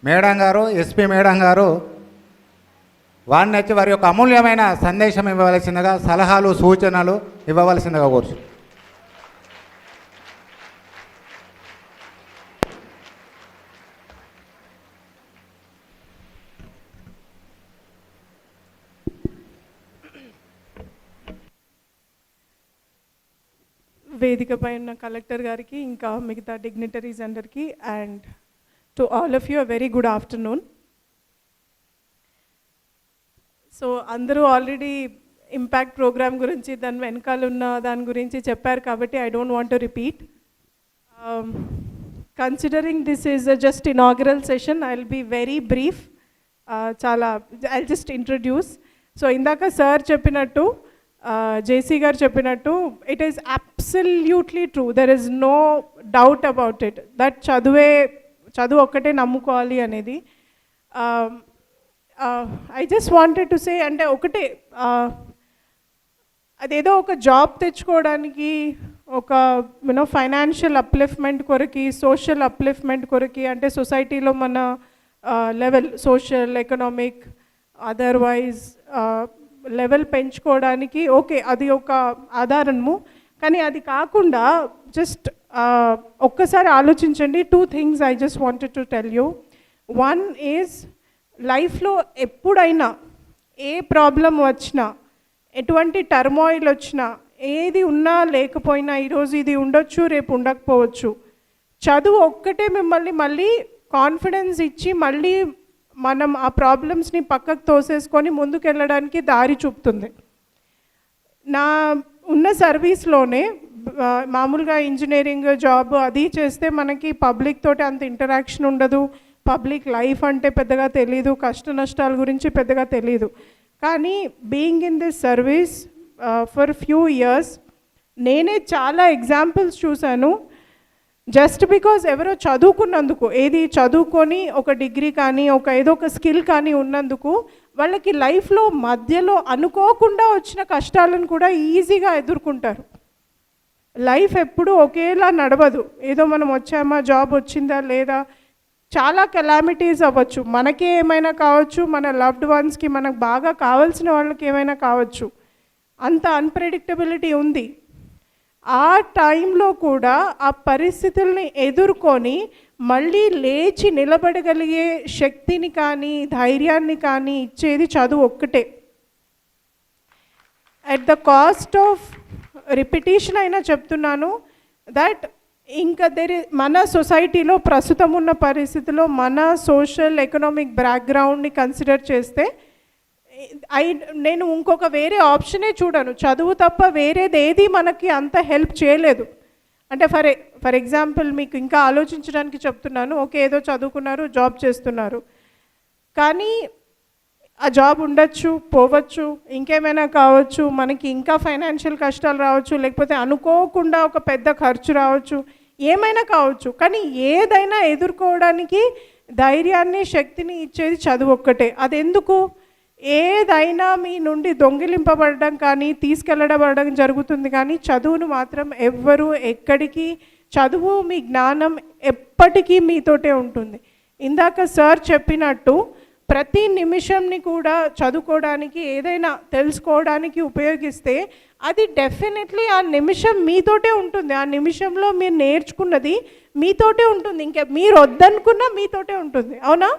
Madam గారు, SP madam గారు వారిని వచ్చి వారి యొక్క అమూల్యమైన సందేశం ఇవ్వవలసిందిగా, సలహాలు సూచనలు ఇవ్వవలసిందిగా కోరుచు. వేదికపై ఉన్న కలెక్టర్ గారికి, ఇంకా మిగతా డిగ్నిటరీస్ అందరికీ, and to all of you a very good afternoon. So అందరూ ఆల్రెడీ ఇంపాక్ట్ ప్రోగ్రామ్ గురించి, దాని వెనకాల ఉన్న దాని గురించి చెప్పారు కాబట్టి I don't want to repeat. Considering this is just inaugural session, I will be very brief. I just introduce. So ఇందాక సార్ చెప్పినట్టు, జేసీ గారు చెప్పినట్టు, it is absolutely true. There is no doubt about it that చదువు ఒక్కటే నమ్ముకోవాలి అనేది. I just wanted to say, అంటే ఒకటే, అదేదో ఒక జాబ్ తెచ్చుకోవడానికి, ఒక ఫైనాన్షియల్ అప్లిఫ్ట్మెంట్ కొరకి, సోషల్ అప్లిఫ్ట్మెంట్ కొరకి, అంటే సొసైటీలో మన level, social, economic, otherwise level పెంచుకోవడానికి ఓకే, అది ఒక ఆధారము. కానీ అది కాకుండా జస్ట్ ఒక్కసారి ఆలోచించండి. 2 things I just wanted to tell you. One is, లైఫ్లో ఎప్పుడైనా ఏ ప్రాబ్లం వచ్చినా, ఎటువంటి టర్మాయిల్ వచ్చినా, ఏది ఉన్నా లేకపోయినా, ఈరోజు ఇది ఉండొచ్చు, రేపు ఉండకపోవచ్చు, చదువు ఒక్కటే మిమ్మల్ని మళ్ళీ కాన్ఫిడెన్స్ ఇచ్చి మళ్ళీ మనం ఆ ప్రాబ్లమ్స్ని పక్కకు తోసేసుకొని ముందుకు వెళ్ళడానికి దారి చూపుతుంది. నా ఉన్న సర్వీస్లోనే మామూలుగా ఇంజనీరింగ్ జాబ్ అది చేస్తే మనకి పబ్లిక్ తోటి అంత ఇంటరాక్షన్ ఉండదు, పబ్లిక్ లైఫ్ అంటే పెద్దగా తెలీదు, కష్ట నష్టాల గురించి పెద్దగా తెలీదు. కానీ being in this service for few years నేనే చాలా ఎగ్జాంపుల్స్ చూశాను. జస్ట్ బికాజ్ ఎవరో చదువుకున్నందుకు, ఏది చదువుకొని ఒక డిగ్రీ కానీ, ఏదో ఒక స్కిల్ కానీ ఉన్నందుకు, వాళ్ళకి లైఫ్లో మధ్యలో అనుకోకుండా వచ్చిన కష్టాలను కూడా ఈజీగా ఎదుర్కొంటారు. లైఫ్ ఎప్పుడూ ఒకేలా నడవదు. ఏదో మనం వచ్చామా, జాబ్ వచ్చిందా లేదా, చాలా కెలామిటీస్ అవ్వచ్చు, మనకే ఏమైనా కావచ్చు, మన లవ్డ్ వన్స్కి, మనకు బాగా కావాల్సిన వాళ్ళకి ఏమైనా కావచ్చు. అంత అన్ప్రెడిక్టబిలిటీ ఉంది. ఆ టైంలో కూడా ఆ పరిస్థితుల్ని ఎదుర్కొని మళ్ళీ లేచి నిలబడగలిగే శక్తిని కానీ, ధైర్యాన్ని కానీ ఇచ్చేది చదువు ఒక్కటే. At the cost of repetition అయినా చెప్తున్నాను దట్ ఇంకా మన సొసైటీలో ప్రస్తుతం ఉన్న పరిస్థితిలో మన సోషల్ ఎకనామిక్ బ్యాక్గ్రౌండ్ని కన్సిడర్ చేస్తే నేను ఇంకొక వేరే ఆప్షనే చూడను. చదువు తప్ప వేరేది ఏది మనకి అంత హెల్ప్ చేయలేదు. అంటే ఫర్ ఎగ్జాంపుల్ మీకు ఇంకా ఆలోచించడానికి చెప్తున్నాను. ఓకే, ఏదో చదువుకున్నారు, జాబ్ చేస్తున్నారు, కానీ ఆ జాబ్ ఉండొచ్చు, పోవచ్చు, ఇంకేమైనా కావచ్చు, మనకి ఇంకా ఫైనాన్షియల్ కష్టాలు రావచ్చు, లేకపోతే అనుకోకుండా ఒక పెద్ద ఖర్చు రావచ్చు, ఏమైనా కావచ్చు. కానీ ఏదైనా ఎదుర్కోవడానికి ధైర్యాన్ని, శక్తిని ఇచ్చేది చదువు ఒక్కటే. అదెందుకు? ఏదైనా మీ నుండి దొంగిలింపబడడం కానీ, తీసుకెళ్ళబడడం జరుగుతుంది, కానీ చదువును మాత్రం ఎవ్వరూ ఎక్కడికి, చదువు మీ జ్ఞానం ఎప్పటికీ మీతోటే ఉంటుంది. ఇందాక సార్ చెప్పినట్టు ప్రతి నిమిషంని కూడా చదువుకోవడానికి, ఏదైనా తెలుసుకోవడానికి ఉపయోగిస్తే అది డెఫినెట్లీ ఆ నిమిషం మీతోటే ఉంటుంది. ఆ నిమిషంలో మీరు నేర్చుకున్నది మీతోటే ఉంటుంది. ఇంకా మీరు వద్దనుకున్నా మీతోటే ఉంటుంది. అవునా?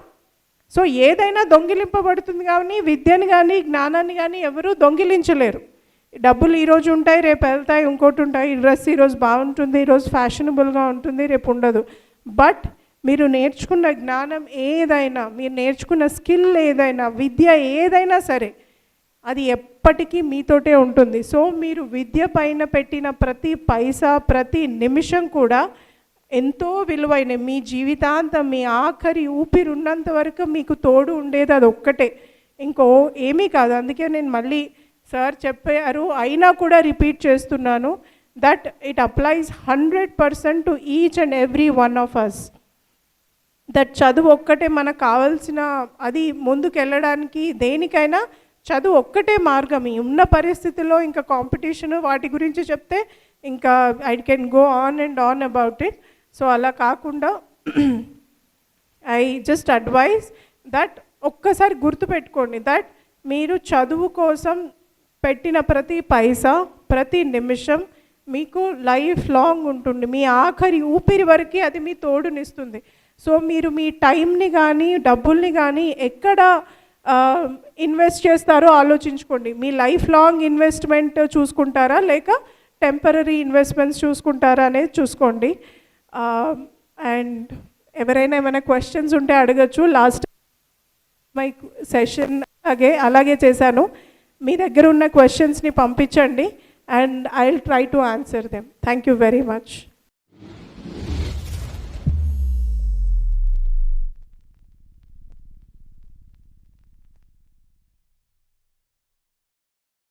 సో ఏదైనా దొంగిలింపబడుతుంది, కానీ విద్యను కానీ, జ్ఞానాన్ని కానీ ఎవరూ దొంగిలించలేరు. డబ్బులు ఈరోజు ఉంటాయి, రేపు వెళ్తాయి, ఇంకోటి ఉంటాయి. డ్రెస్ ఈరోజు బాగుంటుంది, ఈరోజు ఫ్యాషనబుల్గా ఉంటుంది, రేపు ఉండదు. బట్ మీరు నేర్చుకున్న జ్ఞానం ఏదైనా, మీరు నేర్చుకున్న స్కిల్ ఏదైనా, విద్య ఏదైనా సరే, అది ఎప్పటికీ మీతోటే ఉంటుంది. సో మీరు విద్య పైన పెట్టిన ప్రతి పైసా, ప్రతి నిమిషం కూడా ఎంతో విలువైన, మీ జీవితాంతం, మీ ఆఖరి ఊపిరి ఉన్నంత వరకు మీకు తోడు ఉండేది అది ఒక్కటే, ఇంకో ఏమీ కాదు. అందుకే నేను మళ్ళీ సార్ చెప్పారు అయినా కూడా రిపీట్ చేస్తున్నాను, that it applies 100% to each and every one of us. That చదువు ఒక్కటే మనకు కావాల్సిన, అది ముందుకెళ్ళడానికి దేనికైనా చదువు ఒక్కటే మార్గం. ఉన్న పరిస్థితుల్లో ఇంకా కాంపిటీషను వాటి గురించి చెప్తే ఇంకా I can go on and on about it. So అలా కాకుండా ఐ జస్ట్ అడ్వైజ్ దట్ ఒక్కసారి గుర్తుపెట్టుకోండి దట్ మీరు చదువు కోసం పెట్టిన ప్రతి పైసా ప్రతి నిమిషం మీకు లైఫ్ లాంగ్ ఉంటుంది, మీ ఆఖరి ఊపిరి వరకు అది మీ తోడునిస్తుంది. సో మీరు మీ టైంని కానీ డబ్బుల్ని కానీ ఎక్కడ ఇన్వెస్ట్ చేస్తారో ఆలోచించుకోండి. మీ లైఫ్ లాంగ్ ఇన్వెస్ట్మెంట్ చూసుకుంటారా లేక టెంపరరీ ఇన్వెస్ట్మెంట్స్ చూసుకుంటారా అనేది చూసుకోండి. అండ్ ఎవరైనా ఏమైనా క్వశ్చన్స్ ఉంటే అడగచ్చు. లాస్ట్ మై సెషన్ అలాగే చేశాను. మీ దగ్గర ఉన్న క్వశ్చన్స్ని పంపించండి and I'll try to answer them. Thank you very much.